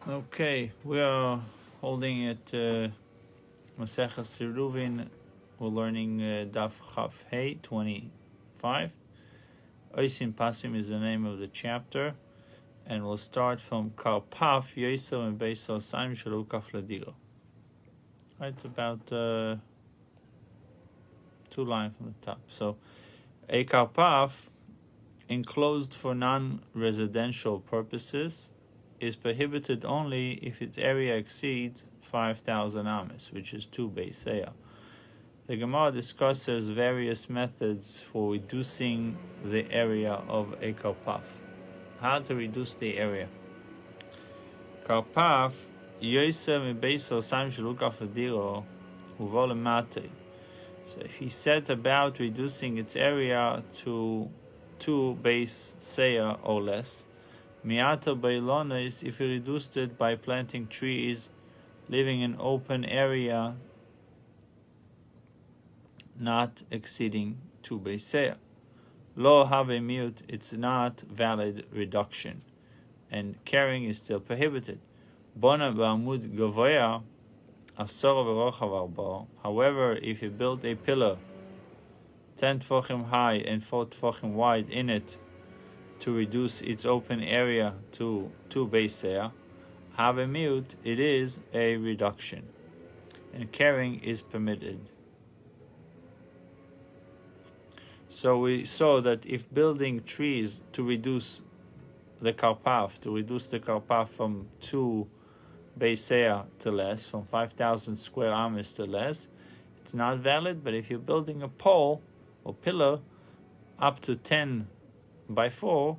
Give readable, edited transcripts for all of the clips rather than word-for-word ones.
Okay, we are holding it Tractate Eruvin. We're learning Daf Chaf Hey 25. Oisim Pasim is the name of the chapter, and we'll start from Karpaf Yoso and Beiso Saim Shalukaf Ladiro. Right, it's about 2 lines from the top. So, a Karpaf enclosed for non-residential purposes is prohibited only if its area exceeds 5,000 ames, which is 2 beiseya. The Gemara discusses various methods for reducing the area of a karpaf. How to reduce the area? Karpaf yoser mibeso sam shelukaf adiro uvolemate. So if he set about reducing its area to 2 beiseya or less, Miata bailonis, if he reduced it by planting trees, leaving an open area not exceeding 2 beiseya. Lo have a mute, it's not valid reduction, and carrying is still prohibited. Bona ba'amud gavoya asor v'rochav arba. However, if you build a pillar 10 tefachim high and 4 tefachim wide in it, to reduce its open area to 2 beiseya, have a mute, it is a reduction, and carrying is permitted. So we saw that if building trees to reduce the karpaf from 2 beiseya to less, from 5,000 square ames to less, it's not valid. But if you're building a pole or pillar up to 10 by 4,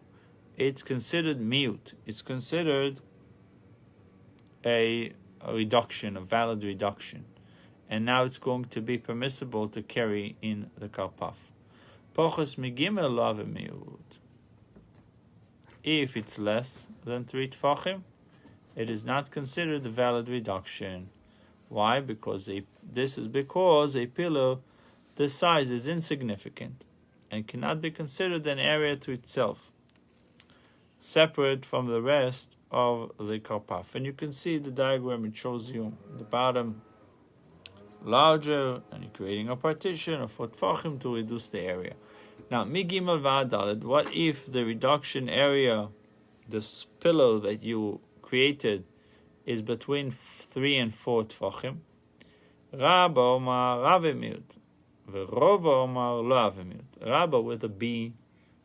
it's considered mute. It's considered a reduction, a valid reduction. And now it's going to be permissible to carry in the karpaf. Pochos migimel lo ave miut. If it's less than 3 tefachim, it is not considered a valid reduction. Why? Because this is because a pillar this size is insignificant and cannot be considered an area to itself, separate from the rest of the karpaf. And you can see the diagram, it shows you the bottom larger, and you're creating a partition of 4 tefachim to reduce the area. Now, mi gimel v'adalet, what if the reduction area, this pillow that you created, is between 3 and 4 tefachim? Rabba omar rave miut. Rava omar lo ave miut. Rabba with a B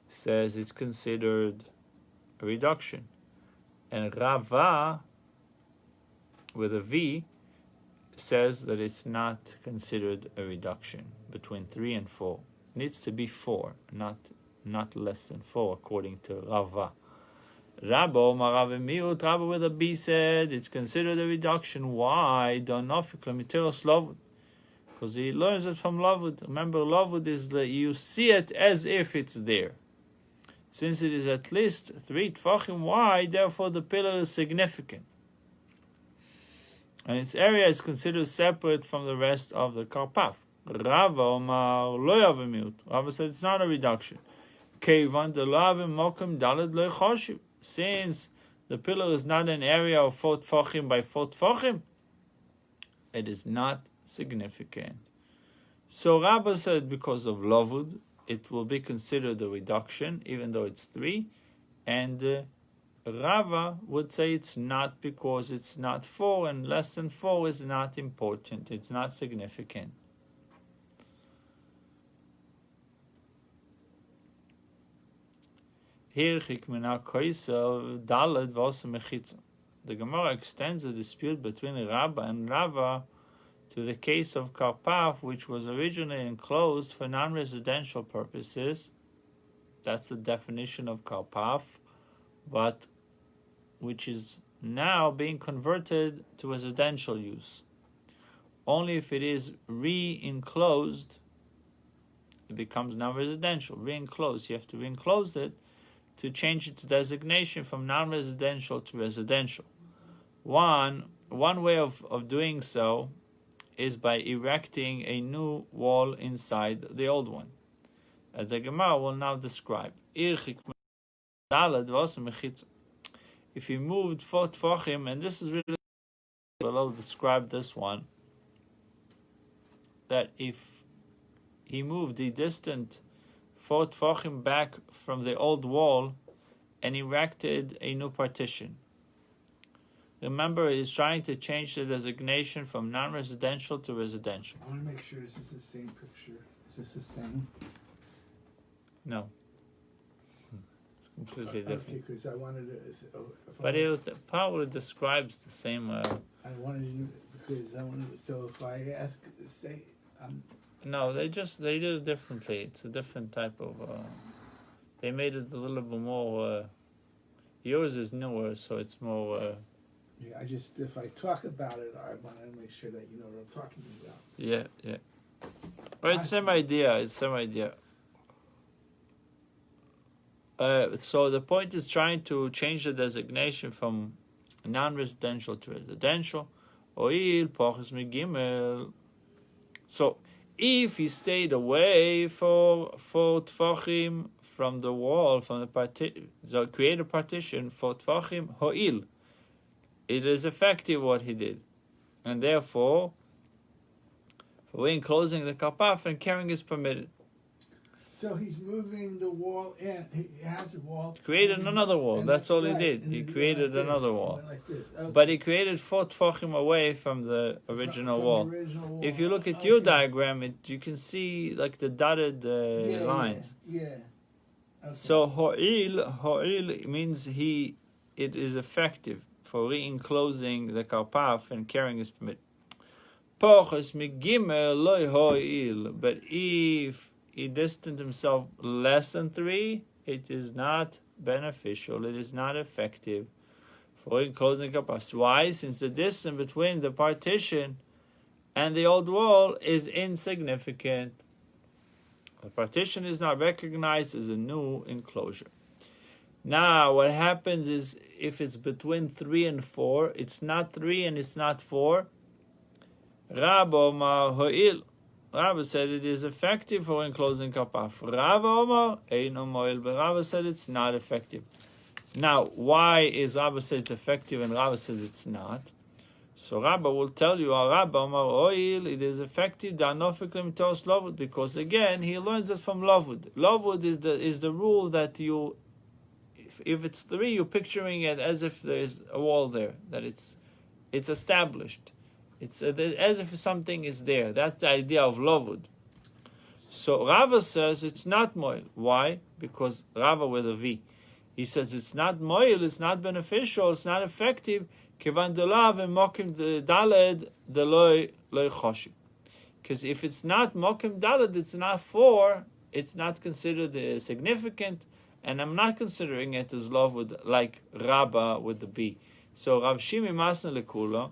says it's considered a reduction, and Rava with a V says that it's not considered a reduction between 3 and 4. It needs to be 4, not less than 4, according to Rava. Rabba omar rave miut. Rabba with a B said it's considered a reduction. Why? Because he learns it from Lavud. Remember, Lavud is you see it as if it's there. Since it is at least 3 tefachim wide, therefore the pillar is significant, and its area is considered separate from the rest of the karpaf. Rava omar lo yave miut. Rava said it's not a reduction. Keivan de lo yave mokem daled lo choshiv. Since the pillar is not an area of 4 tefachim by 4 tefachim, it is not significant. So Rabba said because of Lavud, it will be considered a reduction, even though it's 3. And Rava would say it's not, because it's not 4, and less than 4 is not important. It's not significant. Here, the Gemara extends the dispute between Rabba and Rava to the case of karpaf, which was originally enclosed for non-residential purposes. That's the definition of karpaf, but which is now being converted to residential use. Only if it is re-enclosed, it becomes now residential. Re-enclosed, you have to re-enclose it to change its designation from non-residential to residential. One way of doing so is by erecting a new wall inside the old one, as the Gemara will now describe. if he moved 4 tfachim, and this is really below describe this one, that if he moved the distant 4 tfachim back from the old wall and erected a new partition. Remember, he's trying to change the designation from non-residential to residential. I want to make sure this is the same picture. Is this the same? No. Completely different. Okay, because I wanted to. But it probably describes the same. I wanted to, because I wanted to, so if I ask, say, No, they did it differently. It's a different type of. They made it a little bit more. Yours is newer, so it's more. Yeah, if I talk about it, I want to make sure that you know what I'm talking about. Yeah. Well, it's same idea. It's same idea. So the point is trying to change the designation from non-residential to residential. Oil pochus megimel. So if he stayed away for tfachim from the wall, from the partition, so create a partition for tfachim ho'il. It is effective what he did, and therefore, for enclosing the kapaf and carrying is permitted. So he's moving the wall in. He has a wall. Created another wall. That's all he did. He created another wall. Okay. But he created 4 tfachim away from the original wall. If you look at your diagram, you can see like the dotted lines. Yeah. Okay. So ho'il means it is effective for re-enclosing the karpaf and carrying his permit. Pochus migimel loy ho'il. But if he distanced himself less than 3, it is not beneficial. It is not effective for enclosing karpaf. Why? Since the distance between the partition and the old wall is insignificant. The partition is not recognized as a new enclosure. Now, what happens is, if it's between 3 and 4, it's not 3 and it's not 4. Rabbi Omar ho'il. Rabbi said it is effective for enclosing kapaf. Rabbi Omar eino mo'il, but Rabbi said it's not effective. Now, why is Rabbi said it's effective and Rabbi says it's not? So Rabbi will tell you, Rabbi Omar oil, it is effective, because again, he learns it from Lovud. Lovud is the rule that you, if it's 3, you're picturing it as if there's a wall there, that it's established. It's as if something is there. That's the idea of Lovud. So Rava says it's not moil. Why? Because Rava with a V. He says it's not moil, it's not beneficial, it's not effective. Kivan delav and mokim daled deloy loy choshim. Because if it's not mokim daled, it's not 4. It's not considered significant, and I'm not considering it as Lovud like Rabba with the B. So Rav Shimi Masna Lekula.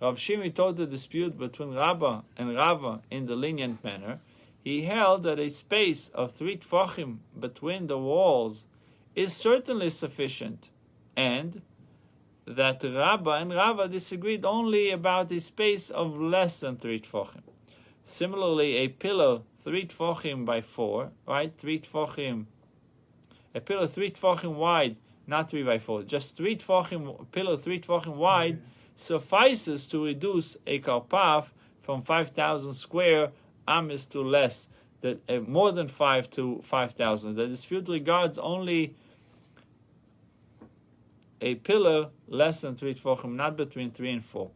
Rav Shimi told the dispute between Rabba and Rava in the lenient manner. He held that a space of 3 tfachim between the walls is certainly sufficient, and that Rabba and Rava disagreed only about a space of less than 3 tfachim. Similarly, a pillar 3 tfachim by 4, right? 3 tfachim, a pillar 3 tfachim wide, not 3 by 4, just 3 tfachim, pillar 3 tfachim wide, suffices to reduce a karpaf from 5,000 square amis to less, more than 5 to 5,000. The dispute regards only a pillar less than 3 tfachim, not between 3 and 4.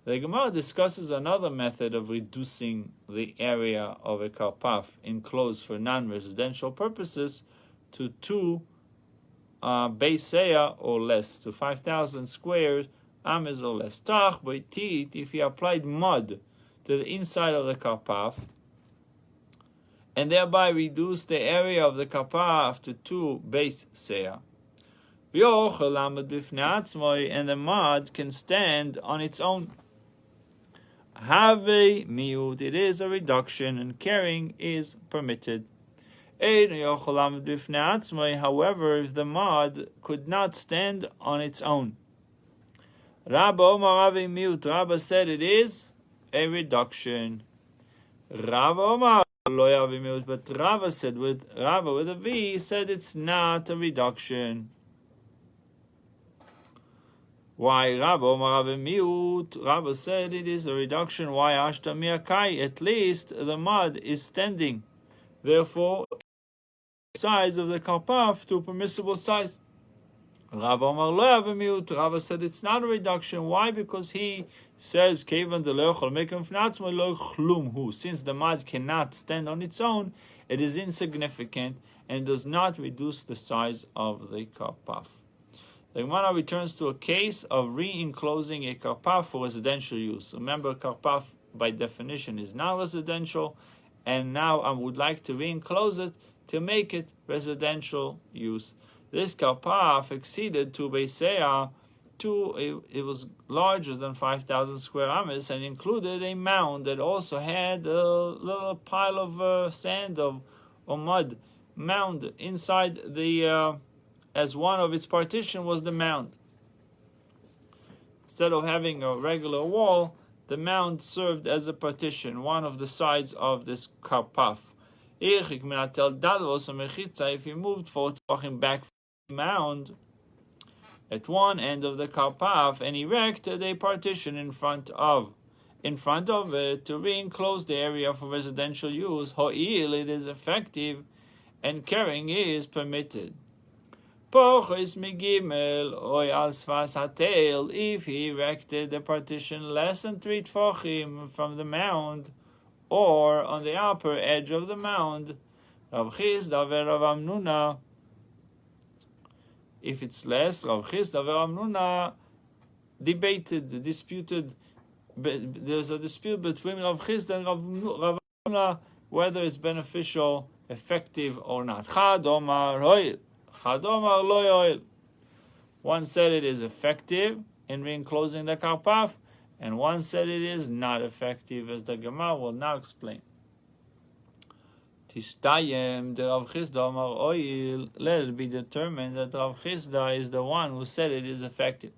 The Gemara discusses another method of reducing the area of a karpaf enclosed for non-residential purposes to 2 beiseya or less, to 5,000 squares ames or less. Tach by tit, if he applied mud to the inside of the karpaf and thereby reduced the area of the karpaf to 2 beiseya. And the mud can stand on its own. Have miut, it is a reduction, and carrying is permitted. However, if the mud could not stand on its own, Rabba Omar Ravi miut, Rabba said it is a reduction. Rabba Omar lo yavi miut, but Rabba said with a V, said it's not a reduction. Why Rabbi Miut? Rabbi said it is a reduction. Why Ashta Miakai? At least the mud is standing. Therefore, size of the karpaf to permissible size. Rav Omar lo have a miut. Rav said it's not a reduction. Why? Because he says kevan de lo yachol mekim fnatzmo lo chlum hu. Since the mud cannot stand on its own, it is insignificant and does not reduce the size of the karpaf. The Gemara returns to a case of re-enclosing a karpaf for residential use. Remember, karpaf by definition is not residential, and now I would like to re-enclose it to make it residential use. This karpaf exceeded to Beiseah, it was larger than 5,000 square amas and included a mound that also had a little pile of sand or mud mound inside the, as one of its partition was the mound. Instead of having a regular wall, the mound served as a partition, one of the sides of this karpaf. If you moved for talking back from the mound at one end of the karpaf and erected a partition in front of it to re-enclose the area for residential use, ho'il, it is effective and carrying is permitted. If he erected the partition less than 3 tfachim from the mound, or on the upper edge of the mound, Rav Chisda ve'Rav Amnuna. If it's less, Rav Chisda ve'Rav Amnuna disputed. There's a dispute between Rav Chisda and Rav Amnuna whether it's beneficial, effective or not. Chad Omar lo yoil. One said it is effective in re-enclosing the karpaf, and one said it is not effective, as the Gemara will now explain. Tishtayem de Rav Chisda Amar oil. Let it be determined that Rav Chisda is the one who said it is effective.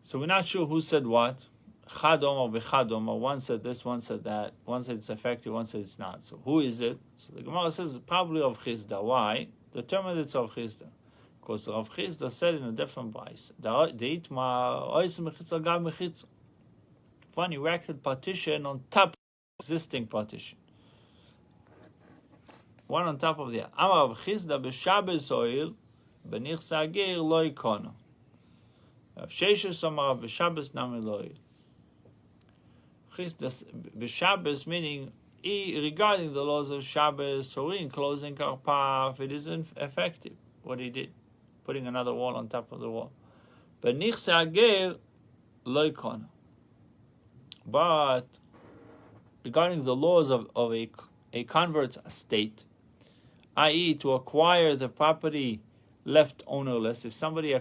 So we're not sure who said what. Chad Omar v'Chad Omar. One said this, one said that. One said it's effective, one said it's not. So who is it? So the Gemara says probably Rav Chisda. Why? Determined it's Rav Chisda. Because Rav Chisda said in a different place. One erected partition on top of the existing partition. One on top of the other. Amar Rav Chisda b'Shabbos oil b'nich sagir lo ikono. Rav Sheshes Amar b'Shabbos nami lo oil. Chisda b'Shabbos meaning regarding the laws of Shabbos, so re-enclosing karpaf, it isn't effective. What he did, putting another wall on top of the wall. But nichse ager lo ikono. But regarding the laws of a convert's estate, i.e., to acquire the property left ownerless, if somebody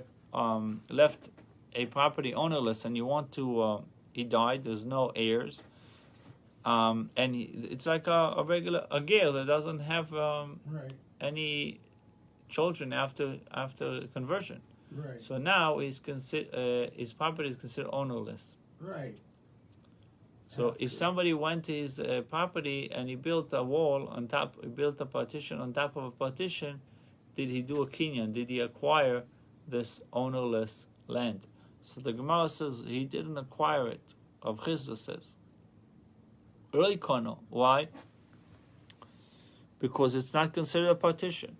left a property ownerless and you want to, he died, there's no heirs, and it's like a regular ger that doesn't have any children after conversion. Right. So now his property is considered ownerless. Right. So if somebody went to his property and he built a wall on top, he built a partition on top of a partition, did he do a kinyan? Did he acquire this ownerless land? So the Gemara says he didn't acquire it. Rav Chisda says. Why? Because it's not considered a partition.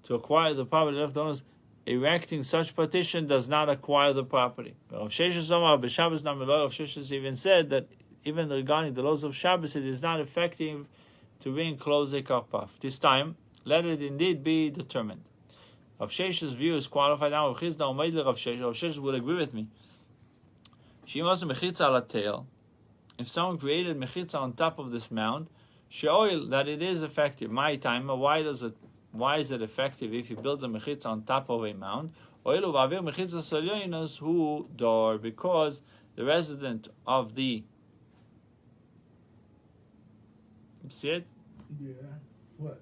To acquire the property left owners, erecting such partition does not acquire the property. Rav Sheshes even said that even regarding the laws of Shabbos, it is not effective to re-enclose a karpaf. This time, let it indeed be determined. Rav Shesh's view is qualified now. Rav Shesh would agree with me. If someone created mechitza on top of this mound, she'oil, that it is effective. My time, why is it effective if he builds a mechitza on top of a mound? Because the resident of the, you see it? Yeah. What?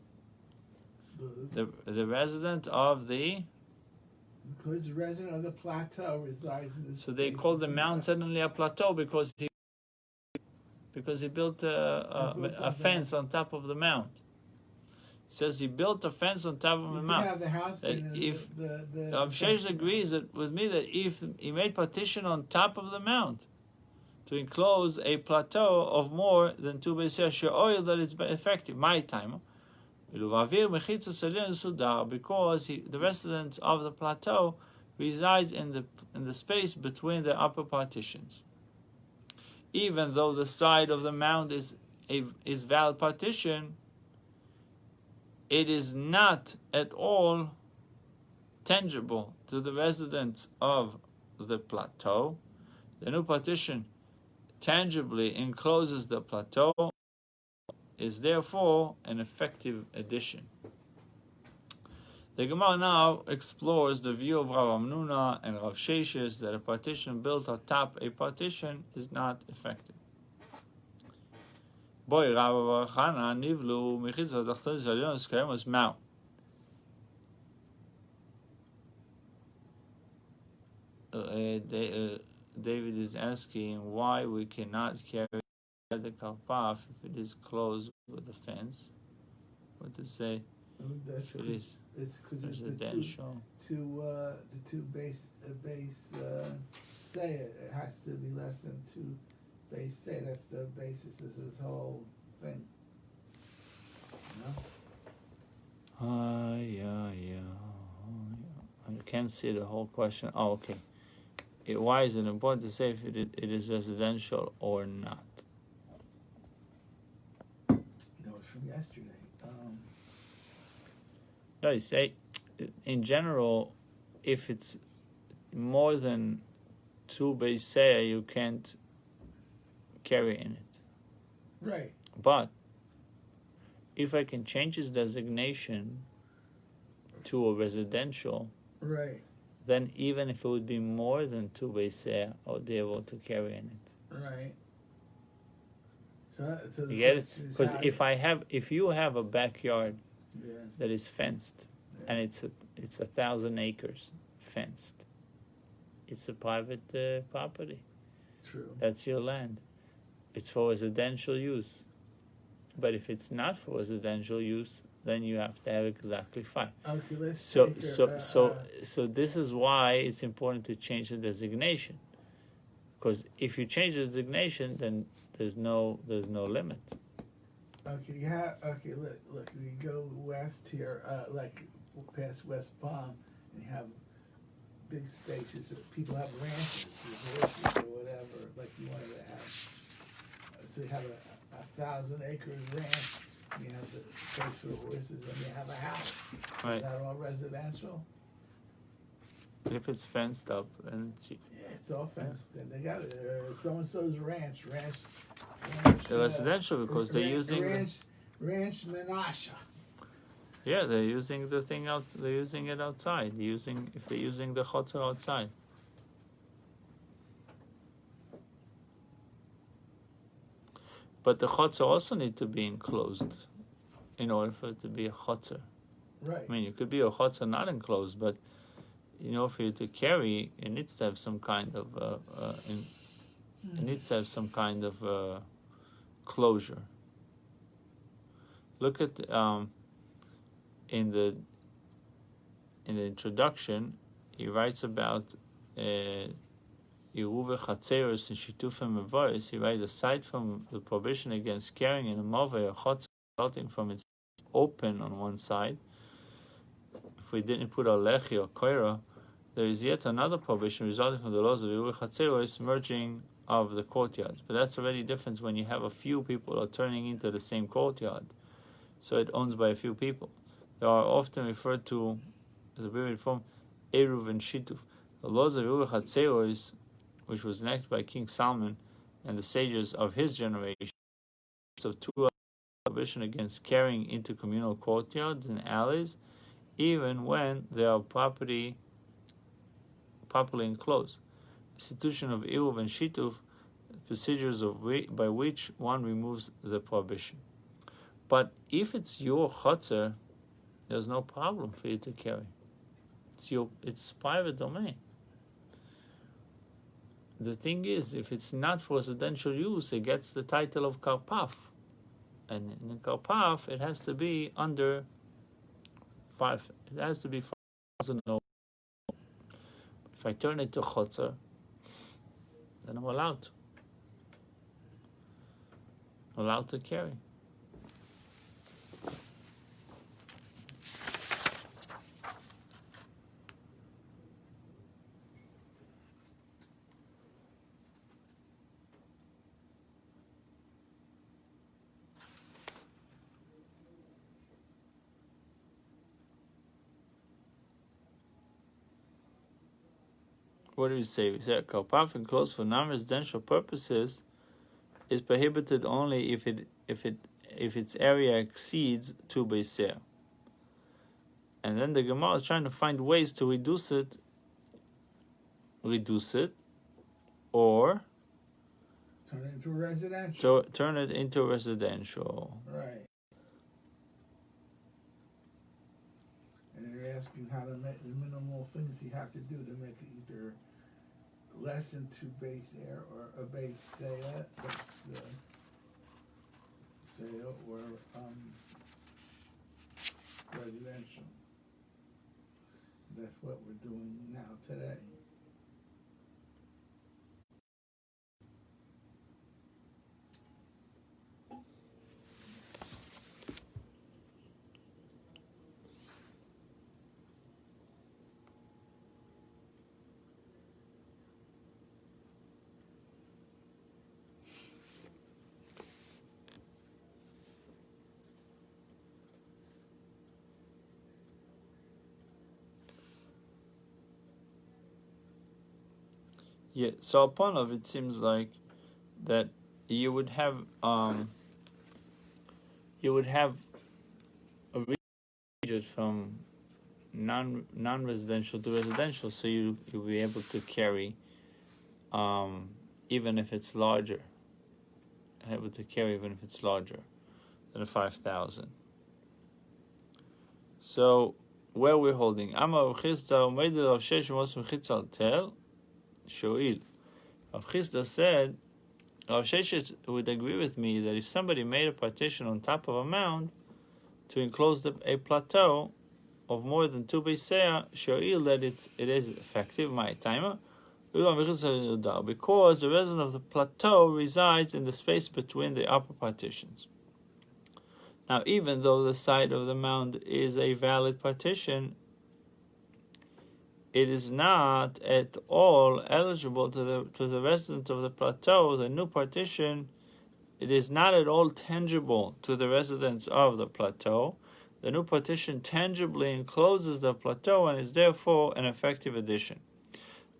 The resident of the, because the resident of the plateau resides in the so they call the mound suddenly a plateau because he built a fence on top of the mound. says he built a fence on top of the You can mountain. have the house. That and if the Rav Sheish agrees with me that if he made partition on top of the mount to enclose a plateau of more than 2 Beis oil, that it's effective. My time. Because the residents of the plateau resides in the space between the upper partitions. Even though the side of the mound is valid partition, it is not at all tangible to the residents of the plateau. The new partition tangibly encloses the plateau, is therefore an effective addition. The Gemara now explores the view of Rav Amnuna and Rav Sheshes that a partition built atop a partition is not effective. Boy, Rav Chana nivlu mechitza tachton zalion skayim was mount. David is asking why we cannot carry the karpaf if it is closed with a fence. What to say? That's it is. It's because it's residential. the two base say it has to be less than 2 base say. That's the basis of this whole thing. You know? Yeah. I can't see the whole question. Oh, okay. Why is it important to say if it is residential or not? That was from yesterday. No, you say, in general, if it's more than 2 Beiseya, you can't carry in it. Right. But if I can change its designation to a residential, right, then even if it would be more than 2 Beiseya, I would be able to carry in it. right. So you get it? Because if you have a backyard that is fenced, and it's 1,000 acres fenced, it's a private property. True. That's your land. It's for residential use. But if it's not for residential use, then you have to have exactly 5. Okay, let's so this is why it's important to change the designation. Because if you change the designation, then there's no limit. Okay, look, you go west here, like past West Palm, and you have big spaces. People have ranches with horses or whatever, like you wanted to have. So you have a 1,000-acre ranch, you have the space for the horses, and you have a house. Right. Is that all residential? If it's fenced up, and it's all fenced, and they got it. So-and-so's ranch. They're residential because they're using Ranch Menashe. Yeah, they're using the thing out. They're using it outside. If they're using the chotzer outside. But the chotzer also need to be enclosed in order for it to be a chotzer. Right. I mean, it could be a chotzer not enclosed, but for you to carry, it needs to have some kind of it needs to have some kind of closure. Look at in the introduction, he writes about Eruvin Chatzeros and Shitufim Mevoris. He writes, aside from the prohibition against carrying in a move or chotzer resulting from its open on one side, if we didn't put a lechi or koira, there is yet another prohibition resulting from the laws of Eruvin Chatzeros, merging of the courtyards. But that's already different when you have a few people are turning into the same courtyard. So it owns by a few people. They are often referred to as a period form Eruvin Shituf. The laws of Eruvin Chatzeros, which was enacted by King Solomon and the sages of his generation, so two prohibition against carrying into communal courtyards and alleys, even when they are properly enclosed. Institution of Eruv and Shituf, procedures by which one removes the prohibition. But if it's your chotzer, there's no problem for you to carry. It's private domain. The thing is, if it's not for residential use, it gets the title of karpaf. And in karpaf, it has to be under 5. It has to be 5,000. If I turn it to chotzer, then I'm allowed to carry. What do we say? We say a kalpaf enclosed for non-residential purposes is prohibited only if its area exceeds 2 beiser. And then the Gemara is trying to find ways to reduce it, or turn it into residential. Turn it into residential. Right. And they're asking how to make the minimal things you have to do to make it either less than 2 base air or a base sale, or residential. That's what we're doing now today. Yeah, so upon of it seems like that you would have a region from non-residential to residential, so you'll be able to carry even if it's larger. Able to carry even if it's larger than a 5,000. So where we're holding Amar Chisda Umeidel of Shesh Mos Mechitzal Tel Shoil. Rav Chisda said, Rav Sheshet would agree with me that if somebody made a partition on top of a mound to enclose a plateau of more than 2 beiseah, Shoil, that it is effective. My timer, because the resident of the plateau resides in the space between the upper partitions. Now, even though the side of the mound is a valid partition, it is not at all eligible to the resident of the plateau. The new partition, it is not at all tangible to the residents of the plateau. The new partition tangibly encloses the plateau and is therefore an effective addition.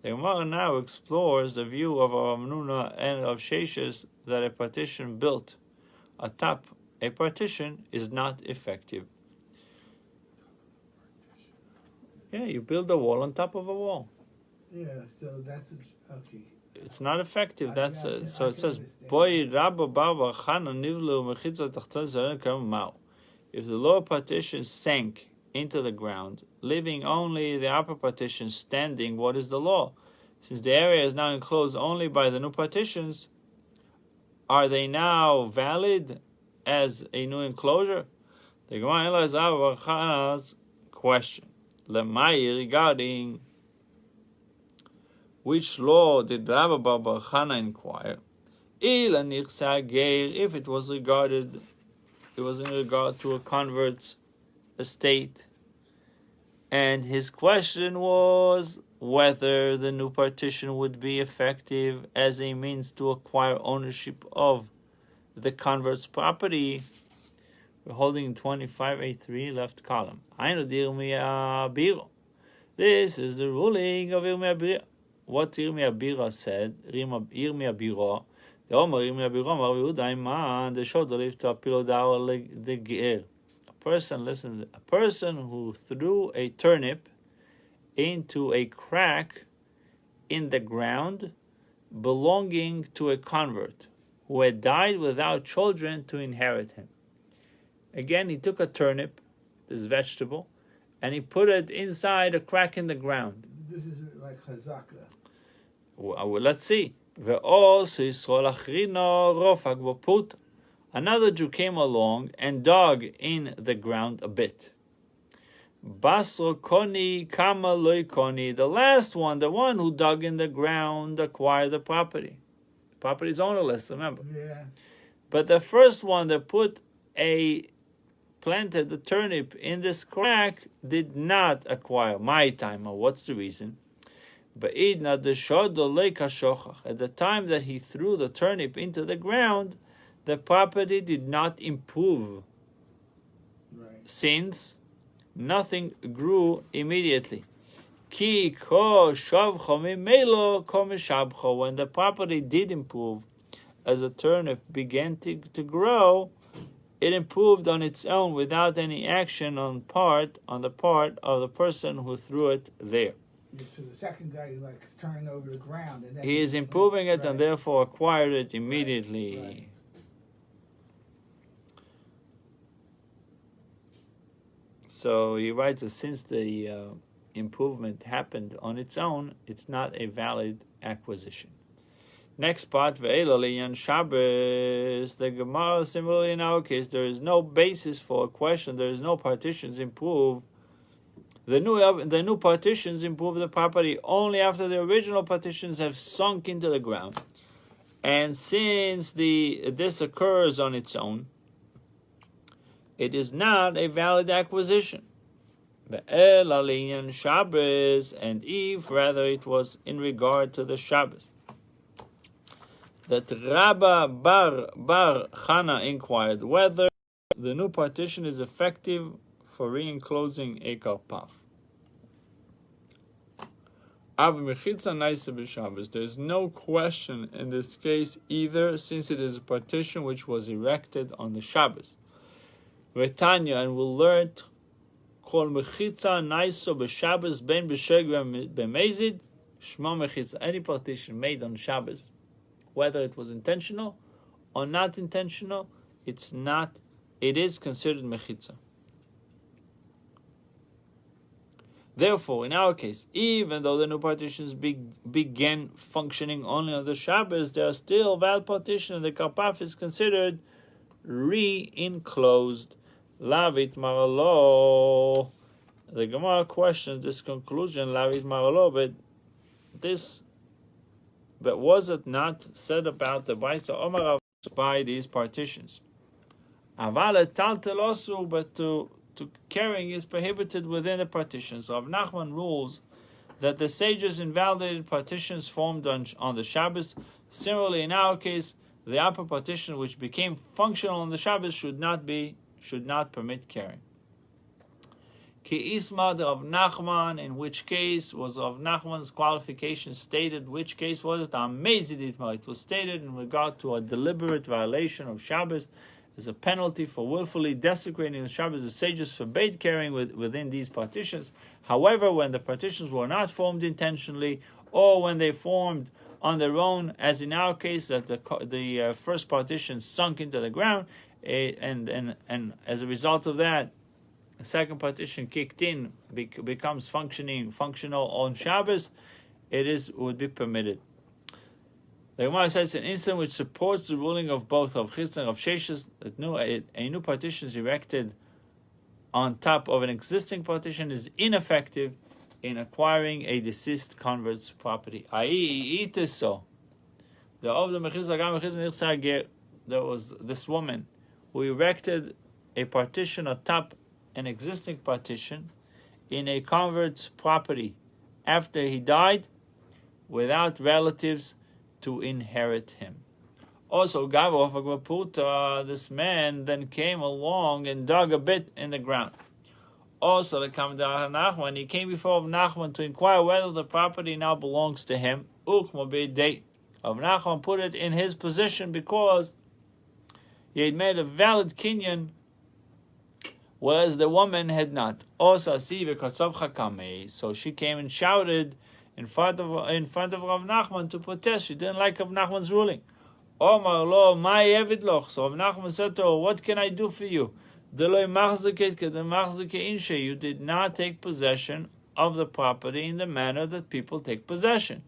The Gemara now explores the view of Amnuna and of Sheshes that a partition built atop a partition is not effective. Yeah, you build a wall on top of a wall. Yeah, so that's okay. It's not effective. So it says, "Boy Rabba Baba Chana Nivlu Mechitza Tachtan Zeren Kam Mao." If the lower partition sank into the ground, leaving only the upper partition standing, what is the law? Since the area is now enclosed only by the new partitions, are they now valid as a new enclosure? The Gemara analyzes Rabbi Chana's question. Lemai, regarding which law did Rabbi Bar Chana inquire? If it was in regard to a convert's estate, and his question was whether the new partition would be effective as a means to acquire ownership of the convert's property. We're holding 25A3, left column. This is the ruling of Yirmiyah Bira. What Yirmiyah Bira said, Yirmiyah Bira, the Omer Yirmiyah Bira, Mar Yehuda Iman, the Shodolif to Apilodar the Ge'er. A person who threw a turnip into a crack in the ground belonging to a convert who had died without children to inherit him. Again, he took a turnip, this vegetable, and he put it inside a crack in the ground. This is like chazaka. Well, let's see. Another Jew came along and dug in the ground a bit. Basro koni kama loy koni. The last one, the one who dug in the ground, acquired the property. The property is ownerless, remember. Yeah. But the first one that planted the turnip in this crack did not acquire. My time. What's the reason? At the time that he threw the turnip into the ground, the property did not improve. Right. Since nothing grew immediately. When the property did improve, as the turnip began to grow, it improved on its own without any action on the part of the person who threw it there. So the second guy is turning over the ground, and then He is improving it, right. and therefore acquired it immediately. Right. So he writes that since the improvement happened on its own, it's not a valid acquisition. Next part, Ve'ela Le'yan Shabbos. The Gemara, similarly in our case, there is no basis for a question. There is no partitions improve. The new partitions improve the property only after the original partitions have sunk into the ground. And since this occurs on its own, it is not a valid acquisition. Ve'ela Le'yan Shabbos, and if rather it was in regard to the Shabbos. That Rabba Bar Chana inquired whether the new partition is effective for re-enclosing a karpaf. There is no question in this case either, since it is a partition which was erected on the Shabbos. Retanya, and we'll learn Kol mechitza naiso b'Shabbos ben b'sheg b'mezid shmo mechitza. Any partition made on Shabbos, whether it was intentional or not intentional, it is considered mechitza. Therefore, in our case, even though the new partitions began functioning only on the Shabbos, they are still valid partition, and the karpaf is considered re-enclosed. Lavit maralo. The Gemara questions this conclusion, Lavit maralo, but was it not said about the Baisa Omar by these partitions? Aval taltel osu, but to carrying is prohibited within the partitions. So Rav Nachman rules that the sages invalidated partitions formed on the Shabbos. Similarly, in our case, the upper partition which became functional on the Shabbos should not permit carrying. Ki ismad of Nachman, in which case was of Nachman's qualification stated? Which case was it? It was stated in regard to a deliberate violation of Shabbos as a penalty for willfully desecrating the Shabbos. The sages forbade carrying within these partitions. However, when the partitions were not formed intentionally, or when they formed on their own, as in our case, that the first partition sunk into the ground, and as a result of that, the second partition kicked in, becomes functional on Shabbos, would be permitted. The Gemara says an instance which supports the ruling of both of Chizda and of Sheshes, that a new partition is erected on top of an existing partition is ineffective in acquiring a deceased convert's property. There was this woman who erected a partition atop an existing partition in a convert's property after he died, without relatives to inherit him. Also, this man then came along and dug a bit in the ground. Also, when he came before Nachman to inquire whether the property now belongs to him, Nachman put it in his possession because he had made a valid kinyan, whereas the woman had not. Also, so she came and shouted in front of Rav Nachman to protest. She didn't like Rav Nachman's ruling. Omar lo, my evidloch. So Rav Nachman said to her, "What can I do for you? You did not take possession of the property in the manner that people take possession.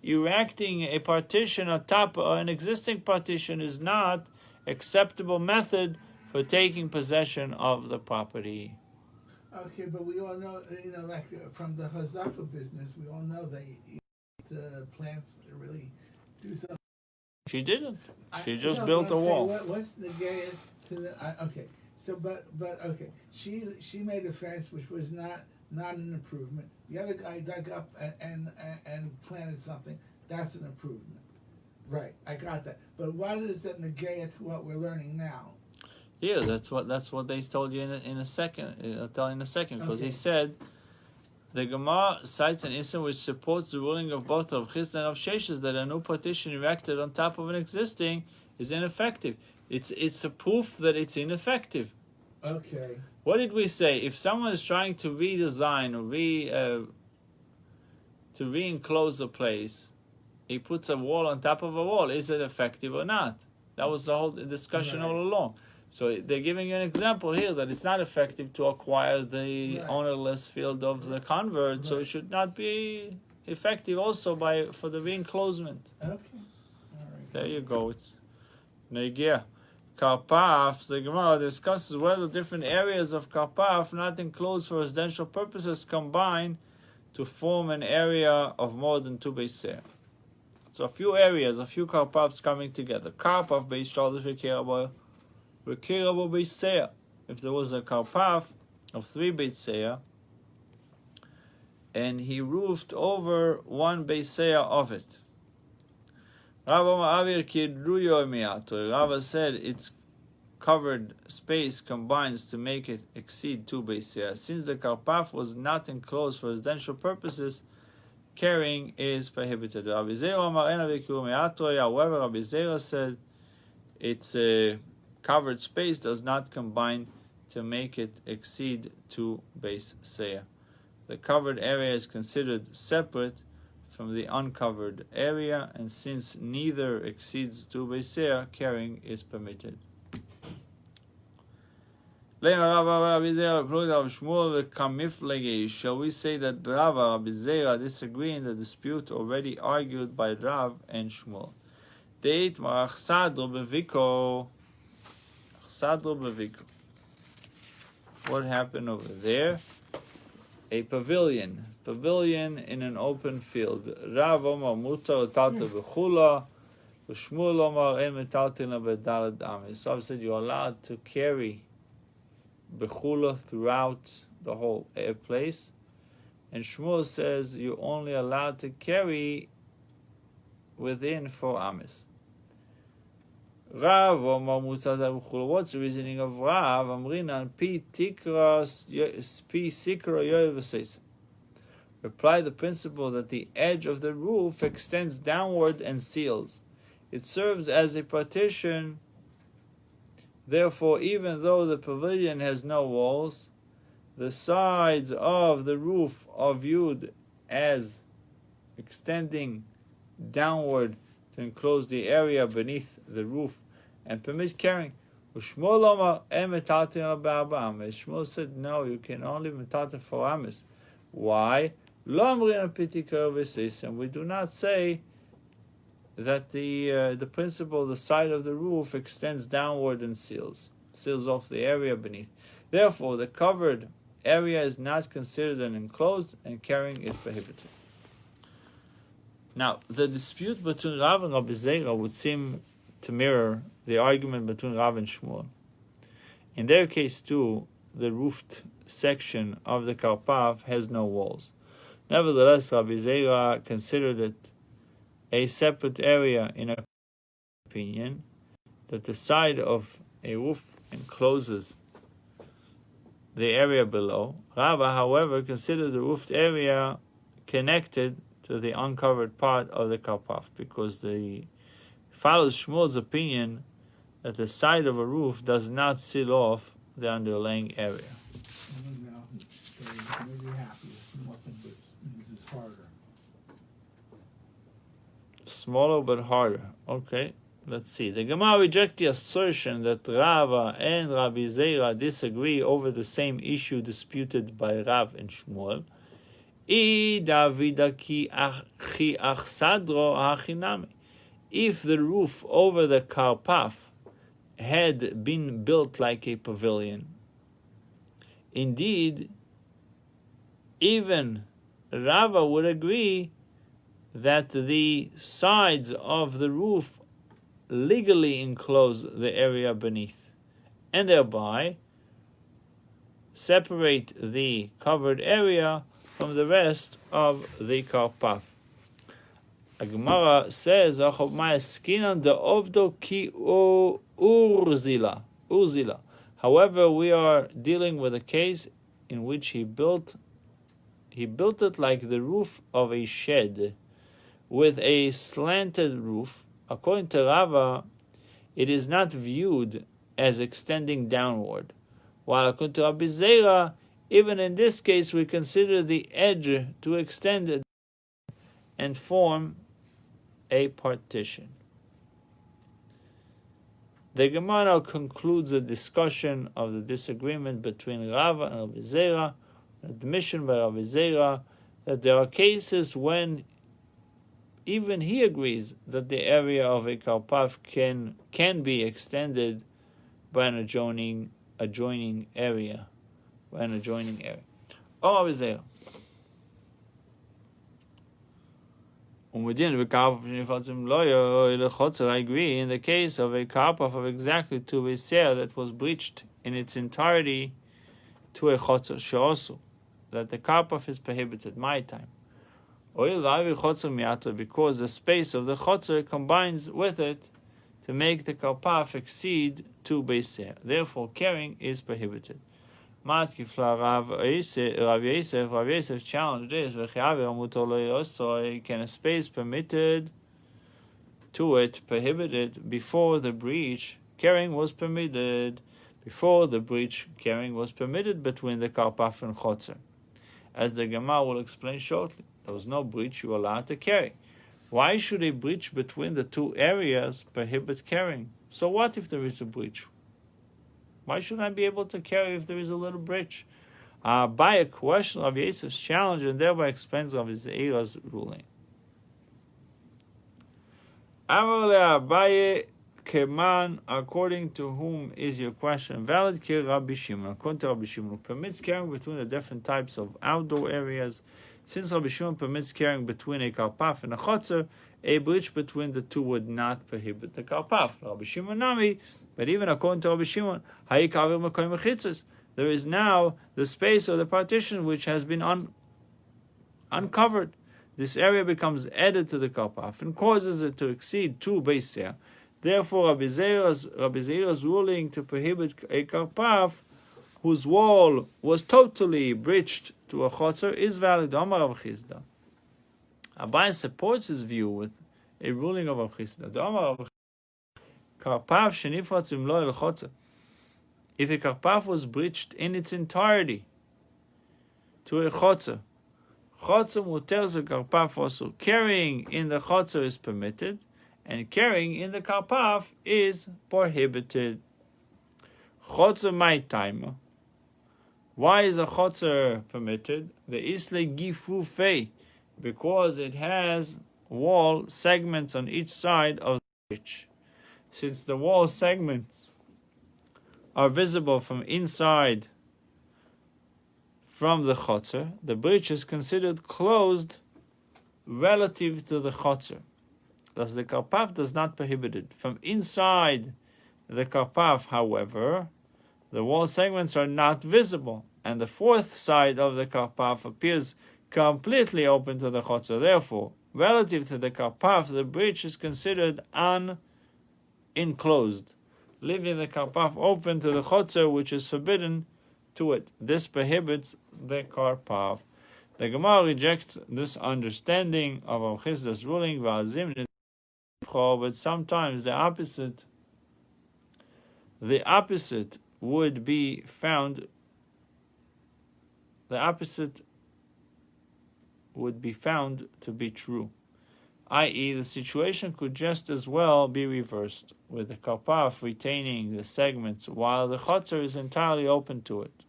Erecting a partition atop an existing partition is not acceptable method for taking possession of the property." Okay, but we all know, like from the Hazaka business, we all know that plants really do something. She didn't. She just No, built but a I'm saying, wall. What's the gay to the? Okay, so but okay, she made a fence which was not an improvement. The other guy dug up and planted something. That's an improvement, right? I got that. But what is it negate to what we're learning now? Yeah, that's what they told you in a second. I'll tell you in a second, because Okay. he said the Gemara cites an instance which supports the ruling of both of Chisda and of Sheshes that a new partition erected on top of an existing is ineffective. It's a proof that it's ineffective. Okay. What did we say? If someone is trying to redesign or to re-enclose a place, he puts a wall on top of a wall. Is it effective or not? That was the whole discussion all along. So they're giving you an example here that it's not effective to acquire the ownerless field of the convert, so it should not be effective also for the re-enclosement. Okay. All right. There you go. It's Negia. Karpaf, the Gemara discusses whether different areas of Karpaf not enclosed for residential purposes combine to form an area of more than 2 beiser. So a few areas, a few Karpafs coming together. Karpaf beis shalosh v'kirabo beiser. If there was a Karpaf of 3 beiser, and he roofed over 1 beiser of it. Rava said its covered space combines to make it exceed 2 beiser. Since the karpaf was not enclosed for residential purposes, carrying is prohibited. However, Rabbi Zera said its covered space does not combine to make it exceed 2 beiser. The covered area is considered separate from the uncovered area, and since neither exceeds 2 beiser, carrying is permitted. Shall we say that Rav and Rabbi Zera disagree in the dispute already argued by Rav and Shmuel? Deit marach sadro beviko. What happened over there? A pavilion in an open field. Rav Omar mutar talta b'chula, Shmuel Omar en metaltin b'dalad amis. So I said you're allowed to carry b'chula throughout the whole place, and Shmuel says you're only allowed to carry within 4 amis. Rav Omar mutar b'chula. What's the reasoning of Rav? Amrinan pi sikra yoy v'seisa. Apply the principle that the edge of the roof extends downward and seals. It serves as a partition. Therefore, even though the pavilion has no walls, the sides of the roof are viewed as extending downward to enclose the area beneath the roof and permit carrying. Shmuel said, no, you can only metaten 4 amis. Why? And we do not say that the principle, the side of the roof extends downward and seals off the area beneath. Therefore, the covered area is not considered an enclosed, and carrying is prohibited. Now, the dispute between Rav and Rabbi Zera would seem to mirror the argument between Rav and Shmuel. In their case, too, the roofed section of the karpav has no walls. Nevertheless, Rabbi Zera considered it a separate area in a opinion that the side of a roof encloses the area below. Rava, however, considered the roofed area connected to the uncovered part of the karpav, because follows Shmuel's opinion that the side of a roof does not seal off the underlying area. Smaller but harder. Okay, let's see. The Gemara rejects the assertion that Rava and Rabbi Zera disagree over the same issue disputed by Rav and Shmuel. If the roof over the karpaf had been built like a pavilion, indeed even Rava would agree that the sides of the roof legally enclose the area beneath, and thereby separate the covered area from the rest of the karpaf. A Gemara says, however, we are dealing with a case in which he built it like the roof of a shed, with a slanted roof. According to Rava, it is not viewed as extending downward, while according to Rabbi Zera, even in this case we consider the edge to extend and form a partition. The Gemara concludes a discussion of the disagreement between Rava and Rabbi Zera, admission by Rabbi Zera that there are cases when even he agrees that the area of a karpaf can be extended by an adjoining area. Oh, Rabbi Zera. I agree, in the case of a karpaf of exactly two beiser that was breached in its entirety to a chotzer she'osu, that the karpaf is prohibited my time. Because the space of the chotzer combines with it to make the karpaf exceed two beiser. Therefore, carrying is prohibited. Rav Yosef challenged this. Can a space permitted to it prohibited before the breach? Carrying was permitted. Before the breach, carrying was permitted between the karpaf and chotzer. As the Gemara will explain shortly, there was no breach you were allowed to carry. Why should a breach between the two areas prohibit carrying? So what if there is a breach? Why shouldn't I be able to carry if there is a little breach? By a question of Yosef's challenge, and thereby explains of his Zeira's ruling. Abaye Keman, according to whom is your question valid? Rabbi Shimon, according to Rabbi Shimon, who permits carrying between the different types of outdoor areas. Since Rabbi Shimon permits carrying between a karpaf and a chotzer, a breach between the two would not prohibit the karpaf. Rabbi Shimon Nami, but even according to Rabbi Shimon, there is now the space of the partition which has been uncovered. This area becomes added to the karpaf and causes it to exceed two beiser. Therefore, Rabbi Zeira's ruling to prohibit a karpaf whose wall was totally breached to a chotzer is valid. Amar Rav Chisda. Abai supports his view with a ruling of Rav Chisda. Karpaf shenifratz imlo el chotzer. If a karpaf was breached in its entirety to a chotzer, chotzer muter ze karpaf also. Carrying in the chotzer is permitted, and carrying in the karpaf is prohibited. Chotzer my time. Why is a chotzer permitted? The isle gifufei, because it has wall segments on each side of the breach. Since the wall segments are visible from inside from the chotzer, the breach is considered closed relative to the chotzer. Thus the karpaf does not prohibit it. From inside the karpaf, however, the wall segments are not visible, and the fourth side of the karpaf appears completely open to the chotzer. Therefore, relative to the karpaf, the breach is considered unenclosed, leaving the karpaf open to the chotzer, which is forbidden to it. This prohibits the karpaf. The Gemara rejects this understanding of Rav Chisda's ruling, but sometimes the opposite would be found. The opposite would be found to be true, i.e., the situation could just as well be reversed, with the karpaf retaining the segments while the chotzer is entirely open to it.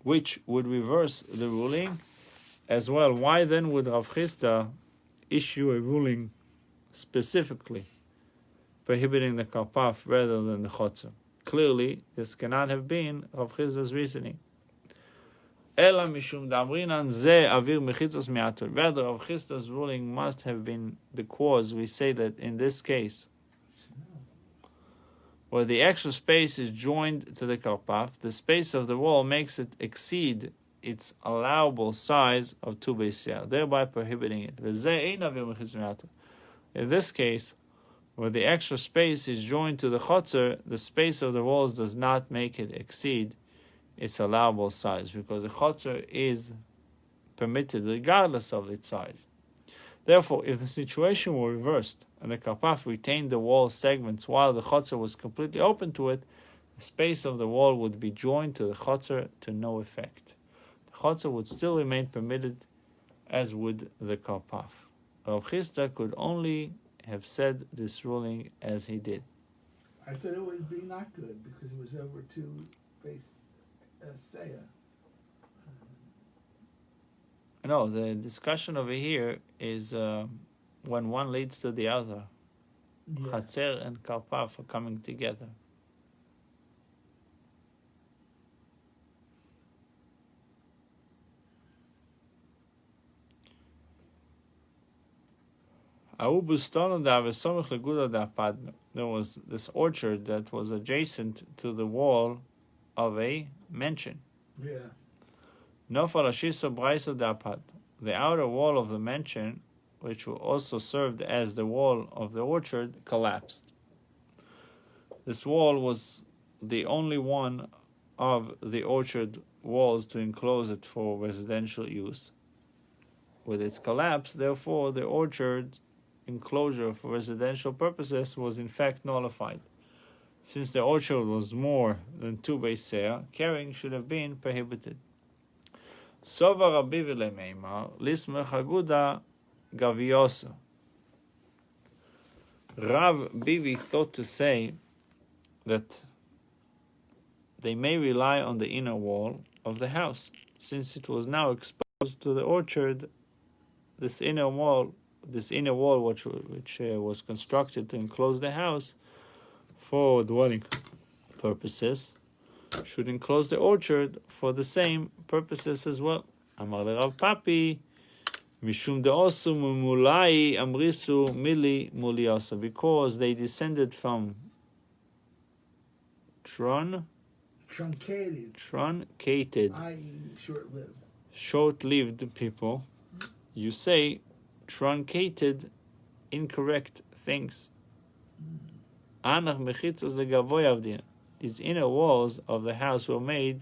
Which would reverse the ruling as well. Why then would Rav Chisda issue a ruling specifically prohibiting the karpaf rather than the chotzer. Clearly, this cannot have been Rav Chisda's reasoning. Ela mishum damrinan ze avir mechitzos miatur. Rather, Rav Chisda's ruling must have been because we say that in this case, where the extra space is joined to the karpaf, the space of the wall makes it exceed its allowable size of 2 beis, thereby prohibiting it. In this case, where the extra space is joined to the chotzer, the space of the walls does not make it exceed its allowable size, because the chotzer is permitted regardless of its size. Therefore, if the situation were reversed and the karpaf retained the wall segments while the chotzer was completely open to it, the space of the wall would be joined to the chotzer to no effect. The chotzer would still remain permitted, as would the karpaf. Rav Chisda could only have said this ruling as he did. I thought it would be not good because it was over 2 beis saya. No, the discussion over here is when one leads to the other. Yeah. Chatzer and karpaf are coming together. There was this orchard that was adjacent to the wall of a mansion. Yeah. The outer wall of the mansion, which also served as the wall of the orchard, collapsed. This wall was the only one of the orchard walls to enclose it for residential use. With its collapse, therefore, the orchard enclosure for residential purposes was in fact nullified. Since the orchard was more than 2 beis, carrying should have been prohibited. Sova Rabbi Meimar lismech aguda gaviosa. Rav Bivi thought to say that they may rely on the inner wall of the house, since it was now exposed to the orchard. This inner wall, which was constructed to enclose the house for dwelling purposes, should enclose the orchard for the same purposes as well. Amar le Rav Papi, mishum deosu mulai amrisu mili muliasa, because they descended from truncated, i.e. short-lived people. You say truncated, incorrect things. Anach mechitzos legavoy avdina. These inner walls of the house were made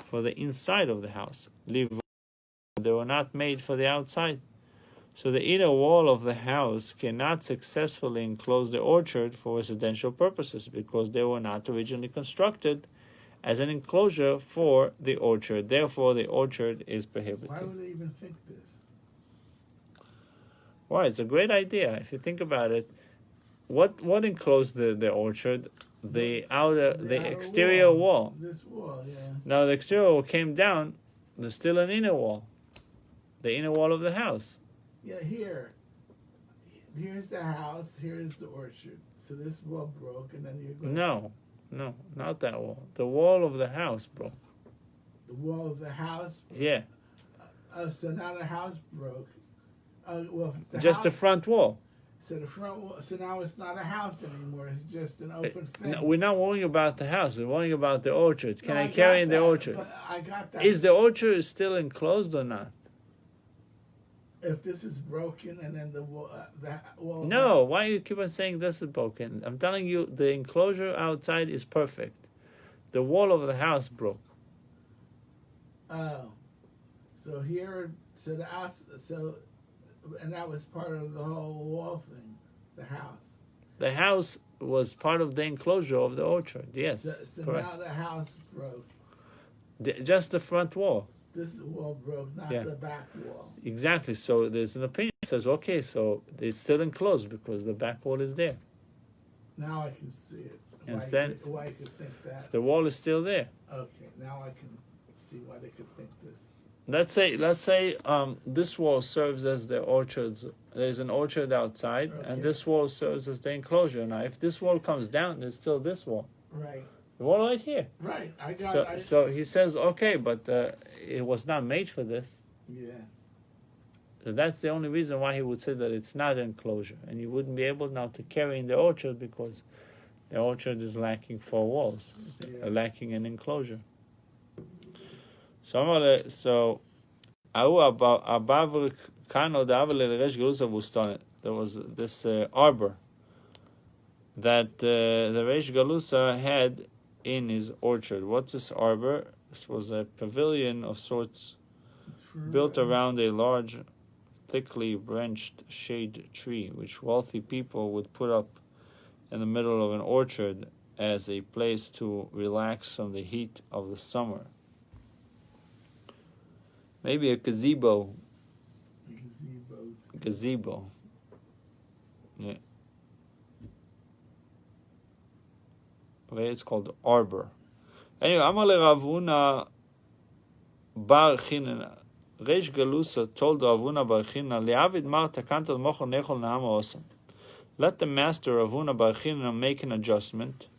for the inside of the house. They were not made for the outside. So the inner wall of the house cannot successfully enclose the orchard for residential purposes, because they were not originally constructed as an enclosure for the orchard. Therefore, the orchard is prohibited. Why would they even think this? Why? It's a great idea. If you think about it, what enclosed the orchard? The exterior wall. This wall, yeah. Now the exterior wall came down. There's still an inner wall. The inner wall of the house. Yeah, here's the house. Here's the orchard. So this wall broke, and then you're going. No, not that wall. The wall of the house broke. The wall of the house. Yeah. So now the house broke. The front wall. So the front wall. So now it's not a house anymore. It's just an open thing. No, we're not worrying about the house. We're worrying about the orchard. Can I carry in the orchard? But I got that. Is the orchard still enclosed or not? If this is broken and then the wall. No. Why do you keep on saying this is broken? I'm telling you, the enclosure outside is perfect. The wall of the house broke. Oh, so here, so the outside, and that was part of the whole wall thing, the house. The house was part of the enclosure of the orchard, yes. So correct. now the house broke. Just the front wall. This wall broke, not the back wall. Exactly. So there's an opinion that says, okay, so it's still enclosed because the back wall is there. Now I can see it. Understand? Why I could think that. So the wall is still there. Okay, now I can see why they could think this. Let's say this wall serves as the orchard's there's an orchard outside, Okay. and this wall serves as the enclosure. Now, if this wall comes down, there's still this wall. Right. The wall right here. Right. I got it. So he says, okay, but it was not made for this. Yeah. So that's the only reason why he would say that it's not an enclosure. And you wouldn't be able now to carry in the orchard because the orchard is lacking 4 walls, lacking an enclosure. So there was this arbor that the Reish Galusa had in his orchard. What's this arbor? This was a pavilion of sorts built around a large, thickly branched shade tree, which wealthy people would put up in the middle of an orchard as a place to relax from the heat of the summer. Maybe a gazebo. Gazebo. Yeah. Okay, it's called arbor. Anyway, Amale Ravuna Bar China. Reish Galusa told Ravuna Bar China, Liavid Mar Takantal Mochel Nechol Naama Osam. Let the master Ravuna Bar China make an adjustment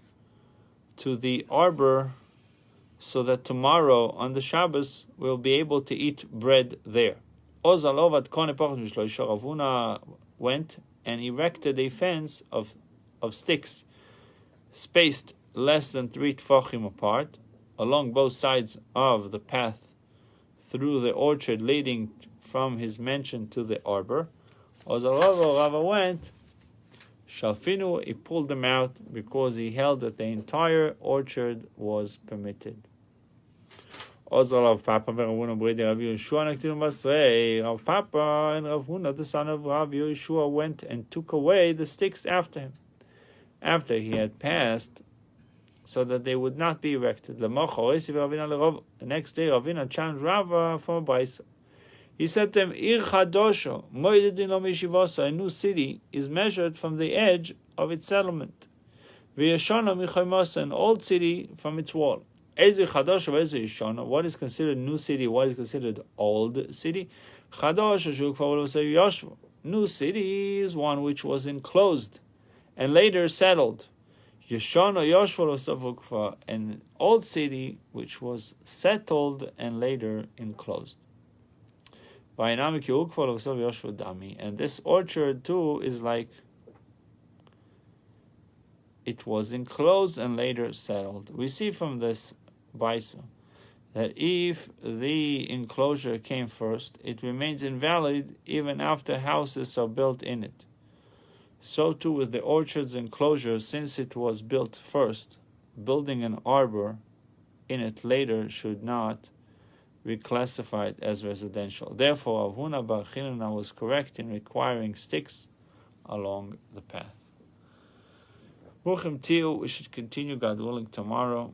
to the arbor so that tomorrow on the Shabbos we'll be able to eat bread there. Ravuna went and erected a fence of sticks spaced less than 3 tfachim apart along both sides of the path through the orchard leading from his mansion to the arbor. Rava went, Shalfinu, he pulled them out because he held that the entire orchard was permitted. Rav Papa and Rav Papa and Rav Huna, the son of Rav Yeshua, went and took away the sticks after him, after he had passed, so that they would not be erected. The next day, Ravina challenged Rava from a Baisa. He said to him, Ir Chadosho, a new city is measured from the edge of its settlement. An old city from its wall. What is considered new city? What is considered old city? New city is one which was enclosed and later settled. An old city which was settled and later enclosed. And this orchard too is like it was enclosed and later settled. We see from this Baisa that if the enclosure came first, it remains invalid even after houses are built in it. So too with the orchard's enclosure, since it was built first, building an arbor in it later should not be classified as residential. Therefore, Avuna Bar Chinana was correct in requiring sticks along the path. Bruchim Tiu, we should continue, God willing, tomorrow.